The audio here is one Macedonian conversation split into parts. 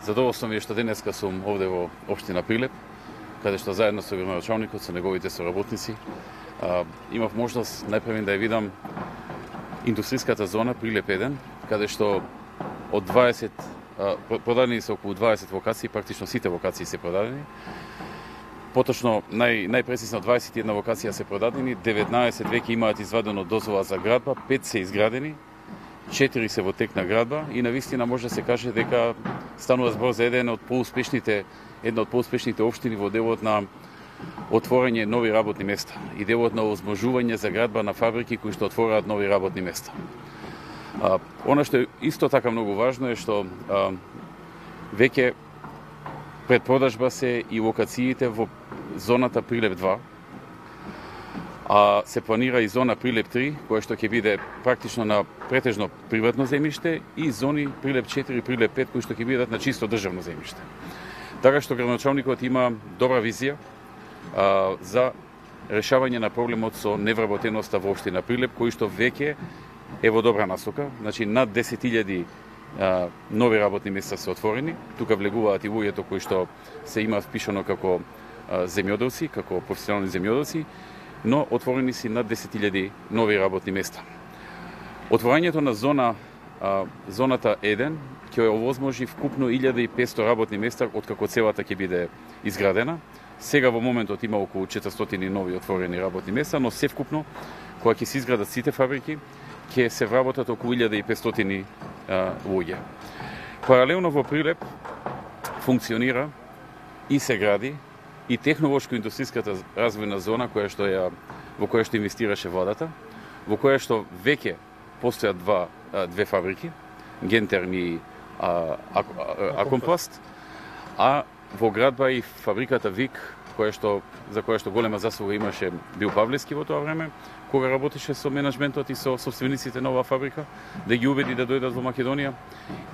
Задоволство ми е што денеска сум овде во општина Прилеп, каде што заедно со градоначалникот, со неговите соработници, имав можност најпрвен да ја видам индустријската зона Прилеп 1, каде што од 20 продадени се околу 20 локации, практично сите локации се продадени. Поточно најпрецизно 21 локација се продадени, 19 веќе имаат извадено дозвола за градба, 5 се изградени, 4 се во тек на градба и навистина може да се каже дека станува збор за една од поуспешните општини во делот на отворање нови работни места и делот на овозможување за градба на фабрики кои што отвораат нови работни места. Она што е исто така многу важно е што веќе пред продажба се и локациите во зоната Прилеп 2, а се планира и зона Прилеп 3, која што ќе биде практично на претежно приватно земјиште и зони Прилеп 4 и Прилеп 5 кои што ќе бидат на чисто државно земјиште. Така што градоначалникот има добра визија за решавање на проблемот со невработеноста во општина Прилеп, кој што веќе е во добра насока, значи над 10.000 нови работни места се отворени. Тука влегуваат и луѓето кои што се имаат впишано како земјоделци, како професионални земјоделци, но отворени си над 10.000 нови работни места. Отворањето на зоната 1 ќе овозможи вкупно 1.500 работни места откако целата ќе биде изградена. Сега во моментот има околу 400 нови отворени работни места, но се вкупно, кога ќе се изградат сите фабрики, ќе се вработат околу 1.500 луѓе. Паралелно во Прилеп функционира и се гради и технолошко-индустријската развојна зона во која што инвестираше владата, во која што веќе постојат две фабрики, Гентерм и Акомпласт, а во градба и фабриката ВИК, за која што голема заслуга имаше Бил Павлевски во тоа време, кога работеше со менеджментот и со собствениците на оваа фабрика, да ги убеди да дојдат во Македонија.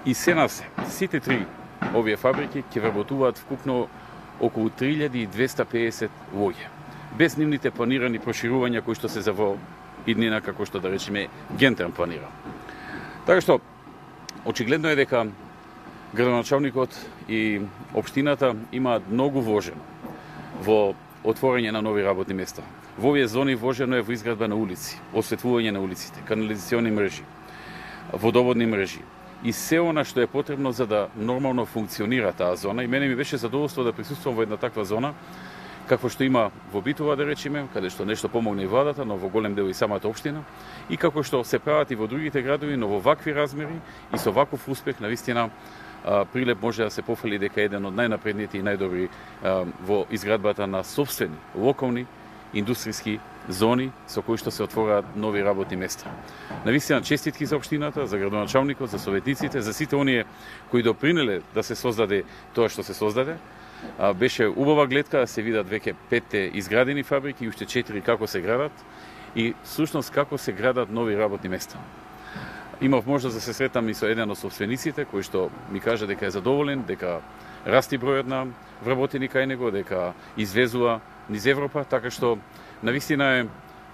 И сите три овие фабрики ќе вработуваат вкупно околу 3250 луѓе, без нивните планирани проширувања кои што се за во иднина, како што да речеме Гентерм планира. Така што, очигледно е дека градоначалникот и општината имаат многу вложено во отворање на нови работни места. Во овие зони вложено е во изградба на улици, осветлување на улиците, канализациони мрежи, водоводни мрежи и се она што е потребно за да нормално функционира таа зона. И мене ми беше задоволство да присуствувам во една таква зона, какво што има во Битола, да речеме, каде што нешто помогне и владата, но во голем дел и самата општина, и како што се прават и во другите градови, но во вакви размери и со ваков успех, навистина, Прилеп може да се пофали дека еден од најнапредните и најдобри во изградбата на собствени, локални, индустријски зони со кои што се отвораат нови работни места. Навистина честитки за општината, за градоначалникот, за советниците, за сите оние кои допринеле да се создаде тоа што се создаде. Беше убава гледка да се видат веќе 5 изградени фабрики и уште 4 како се градат и всушност како се градат нови работни места. Имав можност да се сретам и со еден од собствениците кој што ми кажа дека е задоволен, дека расти бројот на вработени кај него, дека извезува низ Европа, така што навистина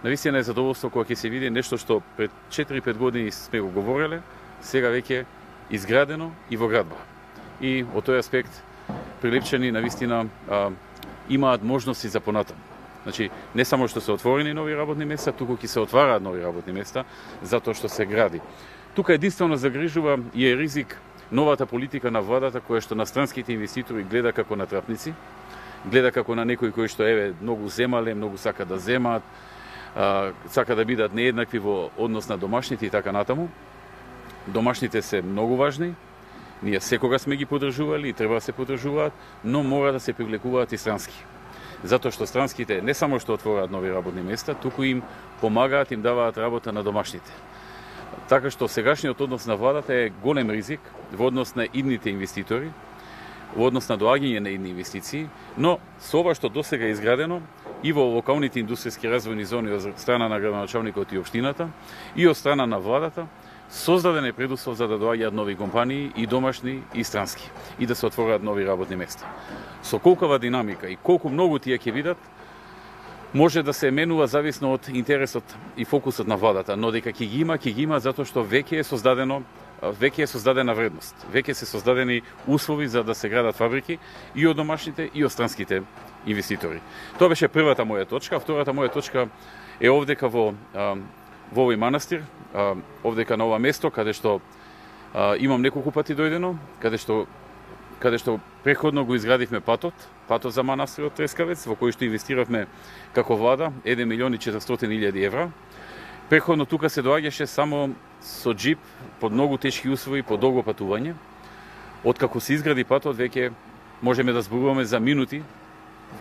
е задоволство кога ќе се види нешто што пред 4-5 години сме го говореле, сега веќе изградено и во градба. И од тој аспект прилепчани навистина имаат можности за понатаму. Значи, не само што се отворени нови работни места, туку ќе се отвараат нови работни места, затоа што се гради. Тука единствено загрижува и е ризик новата политика на владата, која што на странските инвеститори гледа како на трапници, гледа како на некои кои што многу земале, многу сака да земаат, сака да бидат нееднакви во однос на домашните и така натаму. Домашните се многу важни, ние секогаш сме ги поддржували и треба да се поддржуваат, но мора да се привлекуваат и странски. Затоа што странските не само што отвораат нови работни места, туку им помагаат, им даваат работа на домашните. Така што сегашниот однос на владата е голем ризик во однос на идните инвеститори, во однос на доаѓање на идни инвестиции, но со ова што досега е изградено и во локалните индустријски развојни зони од страна на градоначалникот и општината и од страна на владата, создаден е предуслов за да доаѓаат нови компании и домашни и странски и да се отвораат нови работни места. Со колкава динамика и колку многу тие ќе видат, може да се менува зависно од интересот и фокусот на владата, но дека ќе ги има затоа што веќе е создадено веќе е создадена вредност. Веќе се создадени услови за да се градат фабрики и од домашните и од странските инвеститори. Тоа беше првата моја точка. Втората моја точка е овдека во овој манастир, овдека на ова место каде што имам неколку пати дојдено, каде што преходно го изградивме патот за манастирот Трескавец, во кој што инвестиравме како влада 1.400.000 евра. Преходно тука се доаѓаше само со джип, под многу тешки услови, по долго патување. Откако се изгради патот, веќе можеме да зборуваме за минути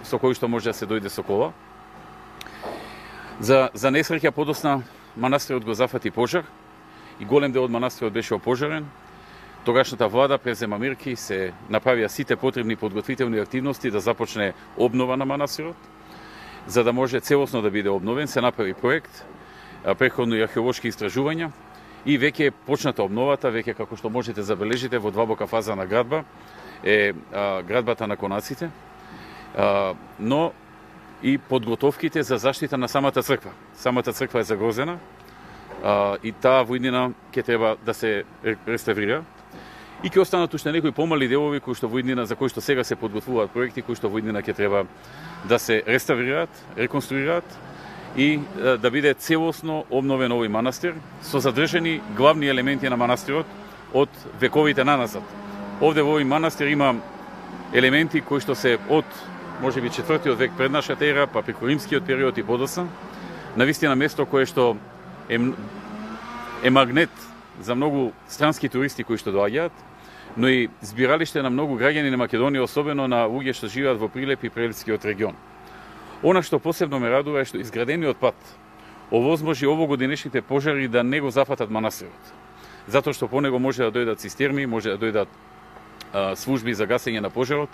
со кои што може да се дојде со кола. За несреќа подосна манастирот го зафати пожар и голем дел од манастирот беше опожарен. Тогашната влада презема мерки, се направија сите потребни подготвителни активности да започне обнова на манастирот. За да може целосно да биде обновен, се направи проект, преходно и археолошки истражувања и веќе е почната обновата, веќе како што можете забележите во длабока фаза на градба е градбата на конаците, но и подготовките за заштита на самата црква. Самата црква е загрозена и таа во иднина ќе треба да се реставрира. И ќе останат уште некои помали делови кои што во иднина, за кои што сега се подготвуваат проекти, кои што во иднина ќе треба да се реставрираат, реконструираат и да биде целосно обновен овој манастир со задржани главни елементи на манастирот од вековите наназад. Овде во овој манастир има елементи кои што се од можеби 4. век пред нашата ера, па преку римскиот период и подоцна. Навистина место кое што е магнет за многу странски туристи кои што доаѓаат, но и збиралиште на многу граѓани на Македонија, особено на луѓе што живеат во Прилеп и Прилепскиот регион. Она што посебно ме радува е што изградениот пат овозможи овогодинешните пожари да не го зафатат манастирот. Затоа што по него може да дојдат цистерни, може да дојдат служби за гасење на пожарот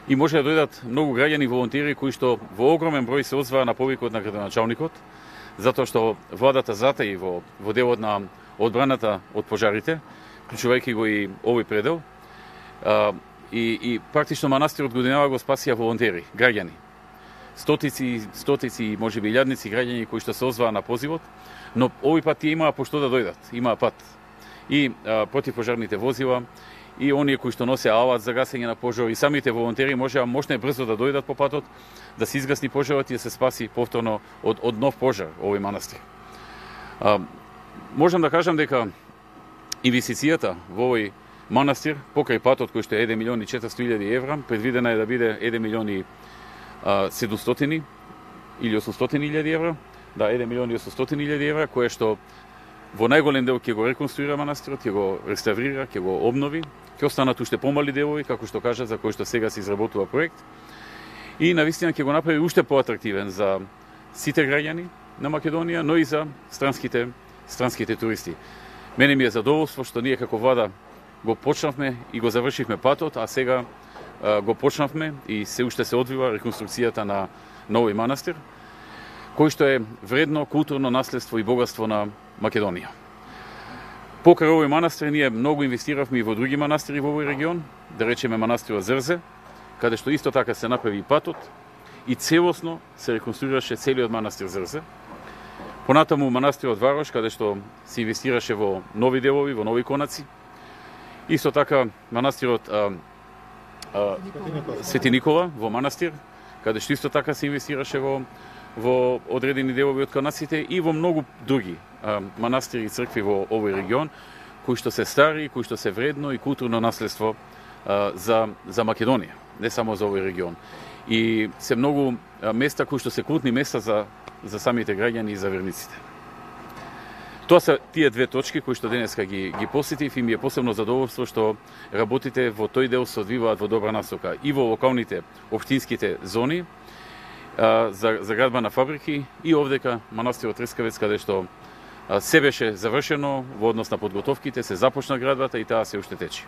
и може да дојдат многу граѓани волонтери кои што во огромен број се озваа на повикот на градоначалникот, затоа што владата затаи во делот на одбраната од пожарите, вклучувајќи го и овој предел. И практично манастирот годинава го спасија волонтери, граѓани. Стотици, можеби илјадници граѓани кои што се озваа на позивот, но овој пат тие имаа по што да дојдат, имаа пат. И противпожарните возила, и оние кои што носеа алат за гасење на пожар, и самите волонтери можеа можне брзо да дојдат по патот, да се изгасни пожарот и да се спаси повторно од нов пожар овој манастир. Можам да кажам дека инвестицијата во овој манастир покрај патот кој што е 1.400.000 евра, предвидена е да биде 1.700.000 или 800.000 евра, да, 1.800.000 евра, кое што во најголем дел ќе го реконструира манастирот, ќе го реставрира, ќе го обнови, ќе останат уште помали делови, како што кажа, за кои што сега се изработува проект, и навистина ќе го направи уште поатрактивен за сите граѓани на Македонија, но и за странските туристи. Мене ми е задоволство што ние како влада го почнавме и го завршивме патот, а сега го почнавме и се уште се одвива реконструкцијата на овој манастир, кој што е вредно културно наследство и богатство на Македонија. Покрај овој манастир ние многу инвестиравме и во други манастири во овој регион, да речеме манастирот Зрзе, каде што исто така се направи и патот и целосно се реконструираше целиот манастир Зрзе. Понатаму манастирот Варош, каде што се инвестираше во нови делови, во нови конаци. Исто така манастирот Свети Никола во манастир, каде што исто така се инвестираше во одредени делови од конаците и во многу други манастири и цркви во овој регион, кои што се стари, кои што се вредно и културно наследство за Македонија, не само за овој регион. И се многу места кои што се култни места за самите граѓани и за верниците. Тоа се тие две точки кои што денеска ги посетив и ми е посебно задоволство што работите во тој дел се одвиваат во добра насока и во локалните општинските зони за градба на фабрики и овдека манастирот Трескавец, каде што се беше завршено во однос на подготовките, се започна градбата и таа се уште тече.